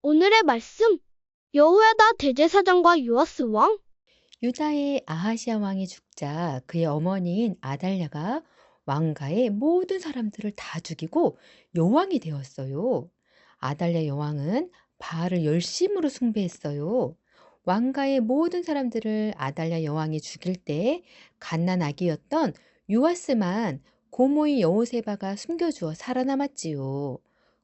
오늘의 말씀, 여호야다 대제사장과 요아스 왕. 유다의 아하시아 왕이 죽자 그의 어머니인 아달랴가 왕가의 모든 사람들을 다 죽이고 여왕이 되었어요. 아달랴 여왕은 바알을 열심으로 숭배했어요. 왕가의 모든 사람들을 아달랴 여왕이 죽일 때 갓난 아기였던 요아스만 고모의 여호세바가 숨겨주어 살아남았지요.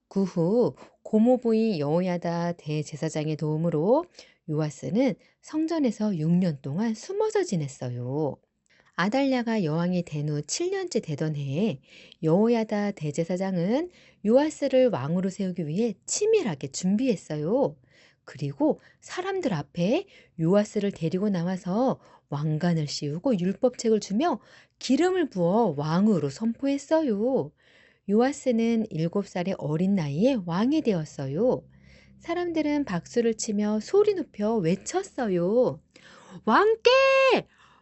그 후 고모부인 여호야다 대제사장의 도움으로 요아스는 성전에서 6년 동안 숨어서 지냈어요. 아달랴가 여왕이 된 후 7년째 되던 해에 여호야다 대제사장은 요아스를 왕으로 세우기 위해 치밀하게 준비했어요. 그리고 사람들 앞에 요아스를 데리고 나와서 왕관을 씌우고 율법책을 주며 기름을 부어 왕으로 선포했어요. 요아스는 7살의 어린 나이에 왕이 되었어요. 사람들은 박수를 치며 소리 높여 외쳤어요. 왕께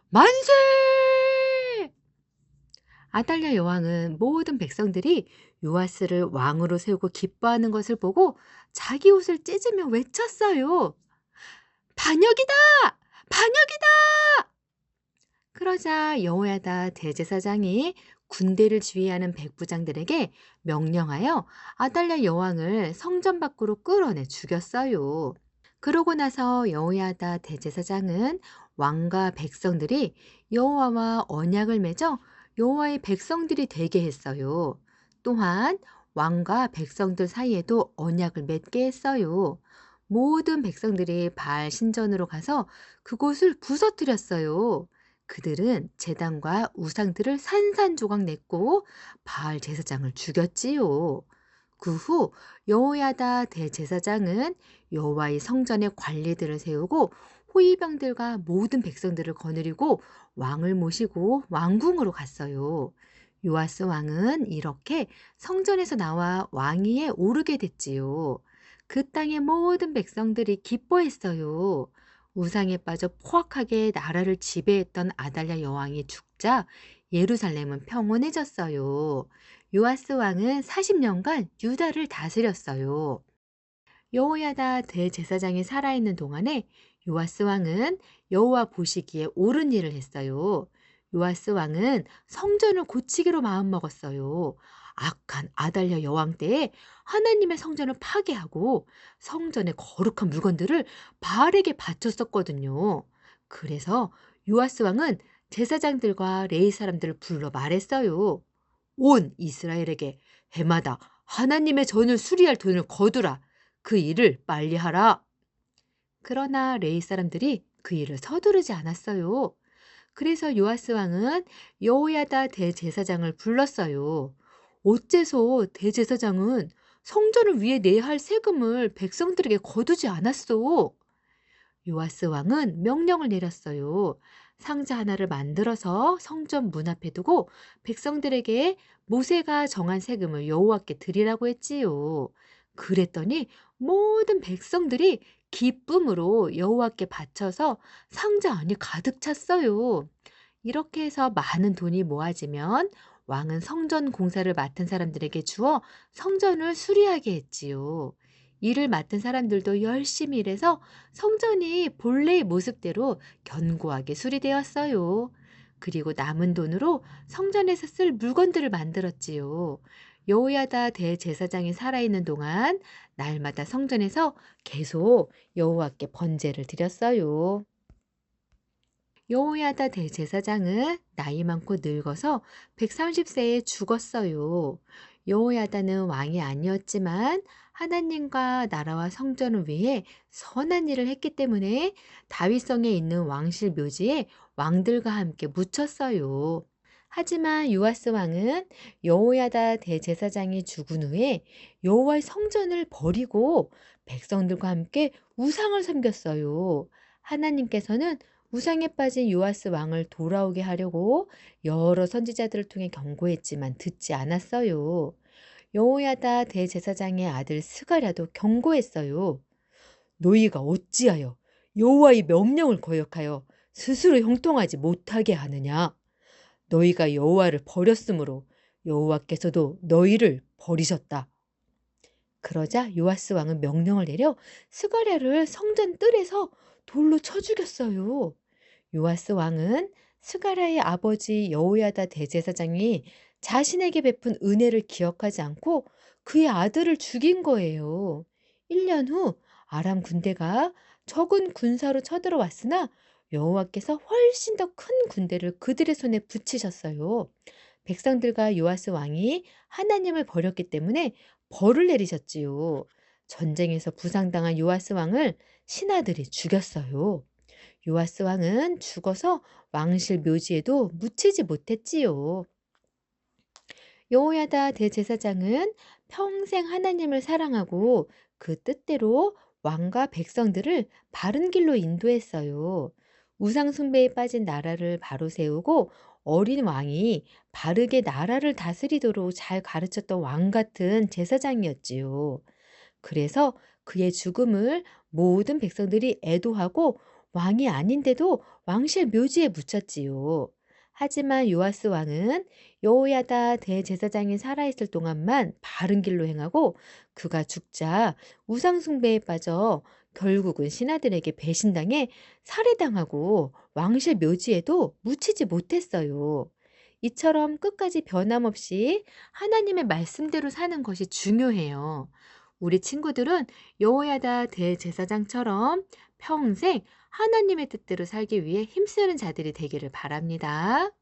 만세! 아달랴 여왕은 모든 백성들이 요아스를 왕으로 세우고 기뻐하는 것을 보고 자기 옷을 찢으며 외쳤어요. 반역이다! 반역이다! 그러자 여호야다 대제사장이 군대를 지휘하는 백부장들에게 명령하여 아달랴 여왕을 성전 밖으로 끌어내 죽였어요. 그러고 나서 여호야다 대제사장은 왕과 백성들이 여호와와 언약을 맺어 여호와의 백성들이 되게 했어요. 또한 왕과 백성들 사이에도 언약을 맺게 했어요. 모든 백성들이 바알 신전으로 가서 그곳을 부서뜨렸어요. 그들은 제단과 우상들을 산산조각 냈고 바알 제사장을 죽였지요. 그 후 여호야다 대제사장은 여호와의 성전의 관리들을 세우고 호위병들과 모든 백성들을 거느리고 왕을 모시고 왕궁으로 갔어요. 요아스 왕은 이렇게 성전에서 나와 왕위에 오르게 됐지요. 그 땅의 모든 백성들이 기뻐했어요. 우상에 빠져 포악하게 나라를 지배했던 아달랴 여왕이 죽자 예루살렘은 평온해졌어요. 요아스 왕은 40년간 유다를 다스렸어요. 여호야다 대제사장이 살아있는 동안에 요아스 왕은 여호와 보시기에 옳은 일을 했어요. 요아스 왕은 성전을 고치기로 마음먹었어요. 악한 아달랴 여왕 때에 하나님의 성전을 파괴하고 성전의 거룩한 물건들을 바알에게 바쳤었거든요. 그래서 요아스 왕은 제사장들과 레위 사람들을 불러 말했어요. 온 이스라엘에게 해마다 하나님의 전을 수리할 돈을 거두라. 그 일을 빨리 하라. 그러나 레위 사람들이 그 일을 서두르지 않았어요. 그래서 요아스 왕은 여호야다 대제사장을 불렀어요. 어째서 대제사장은 성전을 위해 내야 할 세금을 백성들에게 거두지 않았어? 요아스 왕은 명령을 내렸어요. 상자 하나를 만들어서 성전 문 앞에 두고 백성들에게 모세가 정한 세금을 여호와께 드리라고 했지요. 그랬더니 모든 백성들이 기쁨으로 여호와께 바쳐서 상자 안이 가득 찼어요. 이렇게 해서 많은 돈이 모아지면 왕은 성전 공사를 맡은 사람들에게 주어 성전을 수리하게 했지요. 일을 맡은 사람들도 열심히 일해서 성전이 본래의 모습대로 견고하게 수리되었어요. 그리고 남은 돈으로 성전에서 쓸 물건들을 만들었지요. 여호야다 대제사장이 살아있는 동안 날마다 성전에서 계속 여호와께 번제를 드렸어요. 여호야다 대제사장은 나이 많고 늙어서 130세에 죽었어요. 여호야다는 왕이 아니었지만 하나님과 나라와 성전을 위해 선한 일을 했기 때문에 다윗성에 있는 왕실 묘지에 왕들과 함께 묻혔어요. 하지만 요아스 왕은 여호야다 대제사장이 죽은 후에 여호와의 성전을 버리고 백성들과 함께 우상을 섬겼어요. 하나님께서는 우상에 빠진 요아스 왕을 돌아오게 하려고 여러 선지자들을 통해 경고했지만 듣지 않았어요. 여호야다 대제사장의 아들 스가랴도 경고했어요. 너희가 어찌하여 여호와의 명령을 거역하여 스스로 형통하지 못하게 하느냐? 너희가 여호와를 버렸으므로 여호와께서도 너희를 버리셨다. 그러자 요아스 왕은 명령을 내려 스가랴를 성전 뜰에서 돌로 쳐 죽였어요. 요아스 왕은 스가랴의 아버지 여호야다 대제사장이 자신에게 베푼 은혜를 기억하지 않고 그의 아들을 죽인 거예요. 1년 후 아람 군대가 적은 군사로 쳐들어왔으나 여호와께서 훨씬 더 큰 군대를 그들의 손에 붙이셨어요. 백성들과 요아스 왕이 하나님을 버렸기 때문에 벌을 내리셨지요. 전쟁에서 부상당한 요아스 왕을 신하들이 죽였어요. 요아스 왕은 죽어서 왕실 묘지에도 묻히지 못했지요. 여호야다 대제사장은 평생 하나님을 사랑하고 그 뜻대로 왕과 백성들을 바른 길로 인도했어요. 우상 숭배에 빠진 나라를 바로 세우고 어린 왕이 바르게 나라를 다스리도록 잘 가르쳤던 왕 같은 제사장이었지요. 그래서 그의 죽음을 모든 백성들이 애도하고 왕이 아닌데도 왕실 묘지에 묻혔지요. 하지만 요아스 왕은 여호야다 대제사장이 살아있을 동안만 바른 길로 행하고 그가 죽자 우상 숭배에 빠져 결국은 신하들에게 배신당해 살해당하고 왕실 묘지에도 묻히지 못했어요. 이처럼 끝까지 변함없이 하나님의 말씀대로 사는 것이 중요해요. 우리 친구들은 여호야다 대제사장처럼 평생 하나님의 뜻대로 살기 위해 힘쓰는 자들이 되기를 바랍니다.